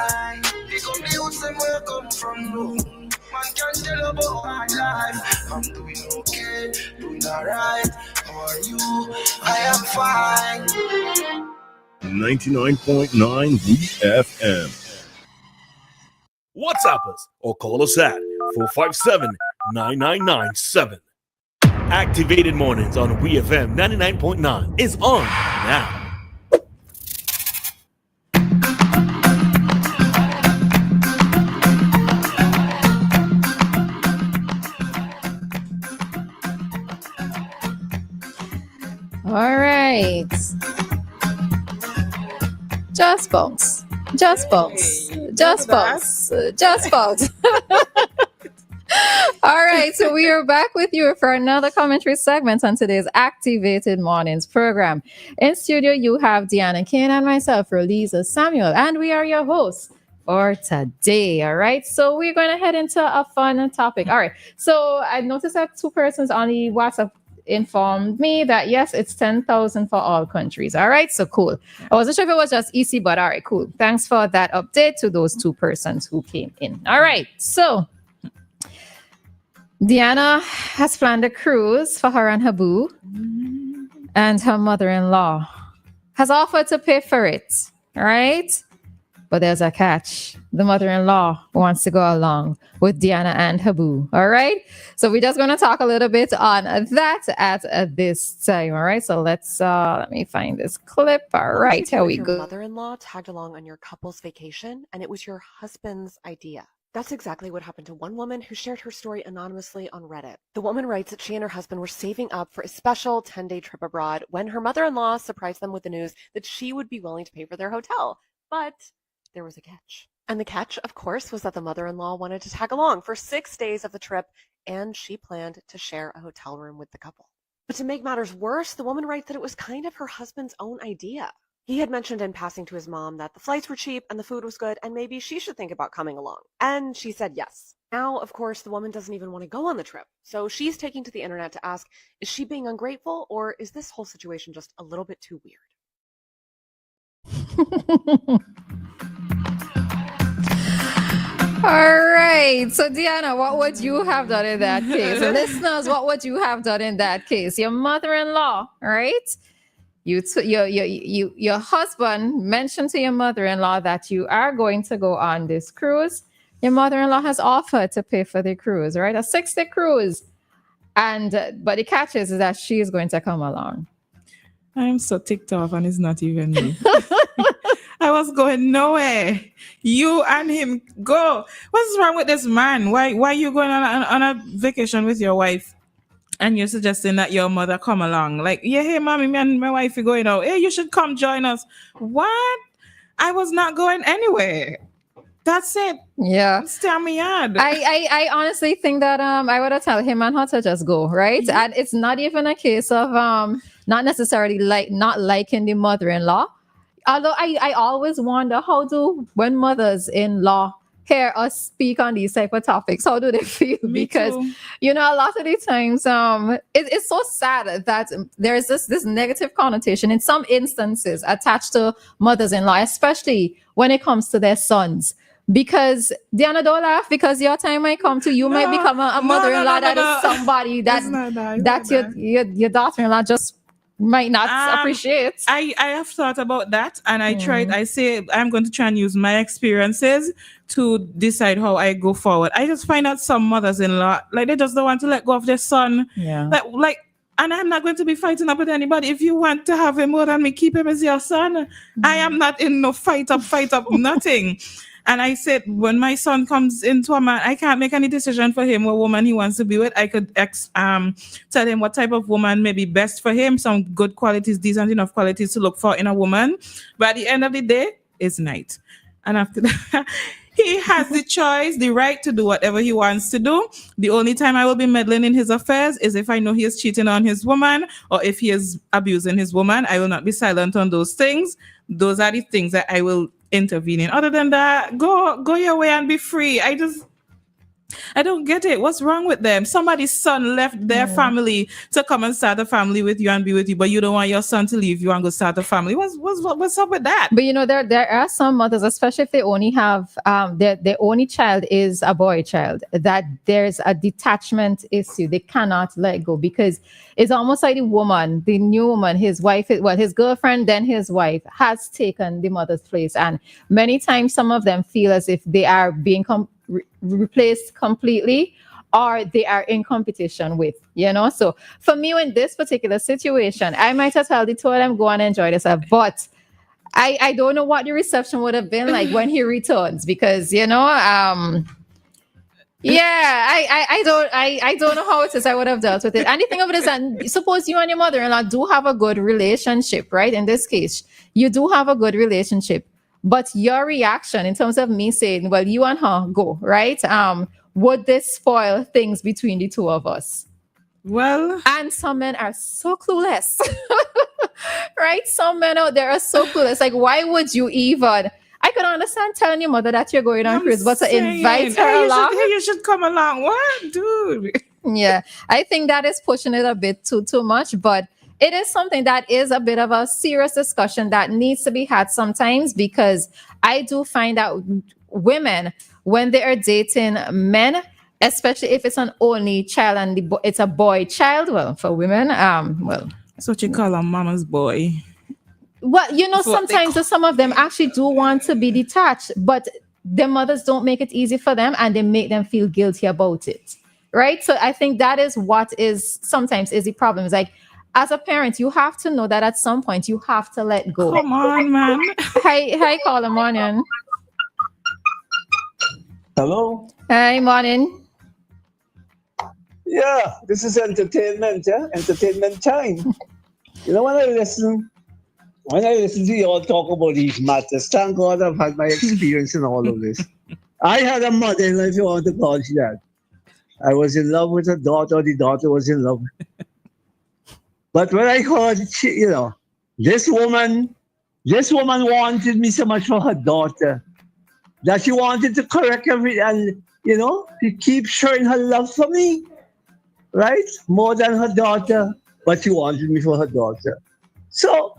fine. Pick up the youths and where come from, no. Man can't tell about my life. I'm doing okay, doing alright. How are you? I am fine. 99.9 WEFM. WhatsApp us or call us at 457-9997. Activated Mornings on WEFM 99.9 is on now. All right. Just bounce. Just bounce. Just bounce. Just bounce. All right, so we are back with you for another commentary segment on today's Activated Mornings program. In studio, you have Dianna, Cain, and myself, Roleza Samuel, and we are your hosts for today. All right, so we're going to head into a fun topic. All right, so I noticed that 2 persons on the WhatsApp informed me that yes, it's 10,000 for all countries. All right, so cool. I wasn't sure if it was just EC, but all right, cool. Thanks for that update to those 2 persons who came in. All right, so Dianna has planned a cruise for her and her boo, and her mother-in-law has offered to pay for it. All right, but there's a catch. The mother-in-law wants to go along with Dianna and her boo. All right. So we're just going to talk a little bit on that at this time. All right. So let me find this clip. All right. Here we go. Your mother-in-law tagged along on your couple's vacation, and it was your husband's idea. That's exactly what happened to one woman who shared her story anonymously on Reddit. The woman writes that she and her husband were saving up for a special 10-day trip abroad when her mother-in-law surprised them with the news that she would be willing to pay for their hotel. But there was a catch. And the catch, of course, was that the mother-in-law wanted to tag along for 6 days of the trip, and she planned to share a hotel room with the couple. But to make matters worse, the woman writes that it was kind of her husband's own idea. He had mentioned in passing to his mom that the flights were cheap and the food was good, and maybe she should think about coming along. And she said yes. Now, of course, the woman doesn't even want to go on the trip. So she's taking to the internet to ask, is she being ungrateful, or is this whole situation just a little bit too weird? All right. So, Dianna, what would you have done in that case? Listeners, what would you have done in that case? Your mother-in-law, right? Your husband mentioned to your mother-in-law that you are going to go on this cruise. Your mother-in-law has offered to pay for the cruise, right? A 6-day cruise. But the catch is that she is going to come along. I'm so ticked off, and it's not even me. I was going nowhere. You and him go. What's wrong with this man? Why are you going on a vacation with your wife? And you're suggesting that your mother come along. Like, yeah, hey, mommy, me and my wife are going out. Hey, you should come join us. What? I was not going anywhere. That's it. Yeah. Tell me yard. I honestly think that I would have told him and her to just go, right? Mm-hmm. And it's not even a case of not necessarily not liking the mother-in-law. Although I always wonder, how do when mothers-in-law hear us speak on these type of topics, how do they feel? Because a lot of the times it's so sad that there's this negative connotation in some instances attached to mothers-in-law, especially when it comes to their sons. Because Dianna, don't laugh, because your time might come to you might become a mother-in-law that is somebody that your daughter-in-law just might not appreciate. I have thought about that, and I say I'm going to try and use my experiences to decide how I go forward. I just find that some mothers-in-law, like, they just don't want to let go of their son. Yeah. Like, and I'm not going to be fighting up with anybody. If you want to have him more than me, keep him as your son. I am not in no fight up, nothing. And I said, when my son comes into a man, I can't make any decision for him what woman he wants to be with. I could tell him what type of woman may be best for him, some good qualities, decent enough qualities to look for in a woman. But at the end of the day, it's night. And after that, he has the choice, the right to do whatever he wants to do. The only time I will be meddling in his affairs is if I know he is cheating on his woman, or if he is abusing his woman. I will not be silent on those things. Those are the things that I will intervene in. Other than that, go your way and be free. I don't get it. What's wrong with them? Somebody's son left their family to come and start a family with you and be with you, but you don't want your son to leave you and go start a family. What's up with that? But there are some mothers, especially if they only have their only child is a boy child, that there's a detachment issue. They cannot let go because it's almost like the new woman, his wife, his girlfriend, then his wife has taken the mother's place, and many times some of them feel as if they are being replaced completely, or they are in competition with, So for me, in this particular situation, I might have told the two of them, go and enjoy yourself. But I don't know what the reception would have been like when he returns, because, I don't know how it is I would have dealt with it. And the thing of it is that suppose you and your mother-in-law do have a good relationship, right? In this case, you do have a good relationship. But your reaction in terms of me saying, well, you and her go, right? Would this spoil things between the two of us? Well, and some men are so clueless, right? Some men out there are so clueless. Like, why would you even? I can understand telling your mother that you're going on cruise, but to invite her along, you should come along. What, dude? Yeah, I think that is pushing it a bit too much, but it is something that is a bit of a serious discussion that needs to be had sometimes, because I do find that women, when they are dating men, especially if it's an only child and it's a boy child, well, for women, that's what you call a mama's boy. Well, sometimes some of them actually do want to be detached, but their mothers don't make it easy for them, and they make them feel guilty about it, right? So I think that is what is sometimes is the problem. It's like, as a parent, you have to know that at some point you have to let go. Come on, man. Hi, caller, morning. Hello. Hi, morning. Yeah, this is entertainment, entertainment time. When I listen to you all talk about these matters, thank God I've had my experience in all of this. I had a mother-in-law, if you want to call it that. I was in love with her daughter, the daughter was in love. But when I heard, this woman wanted me so much for her daughter that she wanted to correct everything, and, she keeps showing her love for me, right? More than her daughter, but she wanted me for her daughter. So,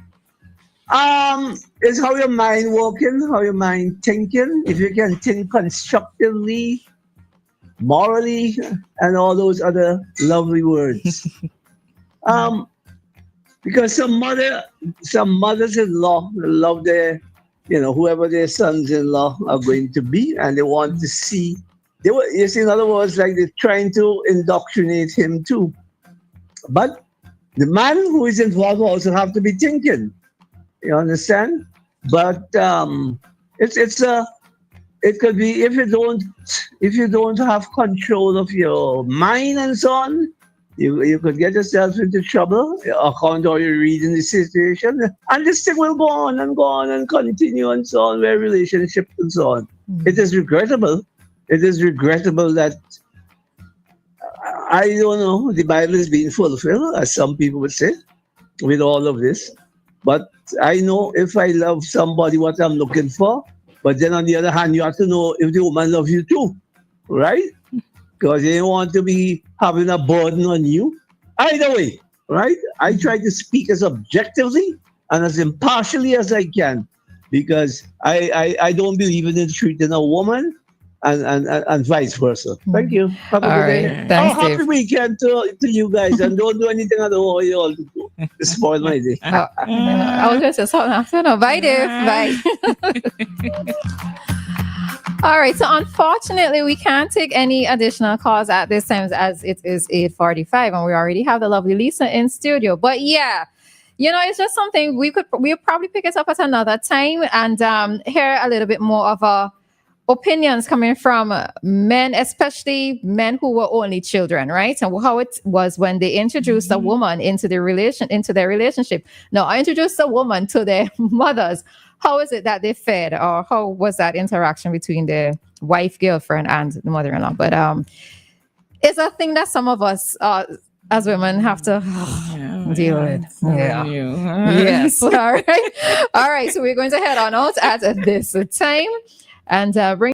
it's how your mind working, how your mind thinking. If you can think constructively, morally, and all those other lovely words. Because some mothers-in-law love their, whoever their sons-in-law are going to be, and they want to see. In other words, like they're trying to indoctrinate him too. But the man who is involved also have to be thinking. You understand? But it could be if you don't have control of your mind and so on. You could get yourself into trouble according to how you're reading the situation, and this thing will go on and continue and so on, where relationships and so on. It is regrettable. It is regrettable that I don't know, the Bible is being fulfilled, as some people would say, with all of this. But I know if I love somebody, what I'm looking for. But then on the other hand, you have to know if the woman loves you too, right? Because they don't want to be having a burden on you. Either way, right? I try to speak as objectively and as impartially as I can, because I don't believe in treating a woman and vice versa. Thank you. Have a good day. Thanks, happy weekend to you guys, and don't do anything at all you all do to spoil my day. I was going to say something after. No, bye, Dave. Bye. All right. So unfortunately, we can't take any additional calls at this time, as it is 8:45, and we already have the lovely Lisa in studio. But yeah, it's just something we'll probably pick it up at another time and hear a little bit more of opinions coming from men, especially men who were only children, right? And how it was when they introduced a woman into their relationship. Now, I introduced a woman to their mothers. How is it that they fed, or how was that interaction between the wife, girlfriend, and the mother-in-law? But it's a thing that some of us as women have to deal with. Yeah. Yes. All right. So we're going to head on out at this time and bring